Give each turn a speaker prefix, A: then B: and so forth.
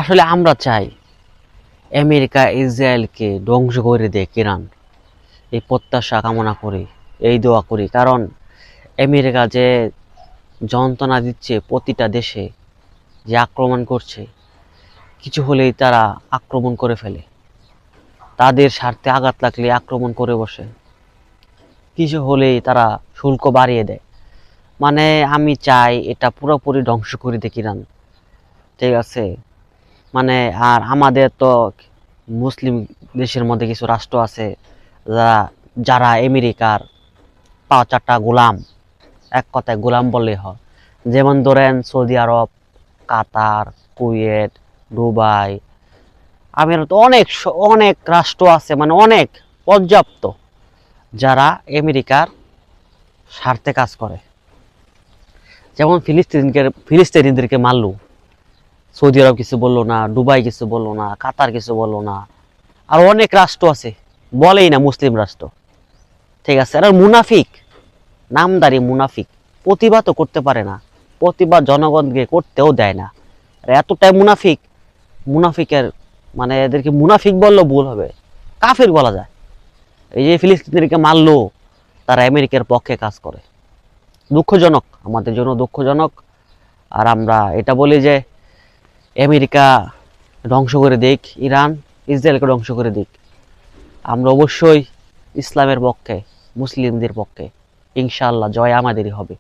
A: আসলে আমরা চাই আমেরিকা ইসরায়েলকে ধ্বংস করে দেয় ইরান। এই প্রত্যাশা কামনা করি, এই দোয়া করি। কারণ আমেরিকা যে যন্ত্রণা দিচ্ছে প্রতিটা দেশে, যে আক্রমণ করছে, কিছু হলেই তারা আক্রমণ করে ফেলে। তাদের স্বার্থে আঘাত লাগলে আক্রমণ করে বসে, কিছু হলেই তারা শুল্ক বাড়িয়ে দেয়। মানে আমি চাই এটা পুরোপুরি ধ্বংস করে দেয় ইরান, ঠিক আছে? মানে আর আমাদের তো মুসলিম দেশের মধ্যে কিছু রাষ্ট্র আছে যারা যারা আমেরিকার 5-4টা গোলাম, এক কথায় গোলাম বললেই হয়। যেমন ধরেন সৌদি আরব, কাতার, কুয়েত, দুবাই, আমিরাত, অনেক অনেক রাষ্ট্র আছে, মানে অনেক পর্যাপ্ত, যারা আমেরিকার স্বার্থে কাজ করে। যেমন ফিলিস্তিনিদেরকে মারলো, সৌদি আরব কিছু বললো না, দুবাই কিছু বললো না, কাতার কিছু বললো না। আর অনেক রাষ্ট্র আছে বলেই না, মুসলিম রাষ্ট্র, ঠিক আছে? আর মুনাফিক, নামদারি মুনাফিক, প্রতিবাদ তো করতে পারে না, প্রতিবাদ জনগণকে করতেও দেয় না। আর এতটাই মুনাফিক, মুনাফিকের মানে এদেরকে মুনাফিক বললেও ভুল হবে, কাফির বলা যায়। এই যে ফিলিস্তিনিদেরকে মারলো, তারা আমেরিকার পক্ষে কাজ করে। দুঃখজনক, আমাদের জন্য দুঃখজনক। আর আমরা এটা বলি যে আমেরিকা ধ্বংস করে দিক ইরান, ইসরায়েলকে ধ্বংস করে দিক। আমরা অবশ্যই ইসলামের পক্ষে, মুসলিমদের পক্ষে। ইনশাআল্লাহ জয় আমাদেরই হবে।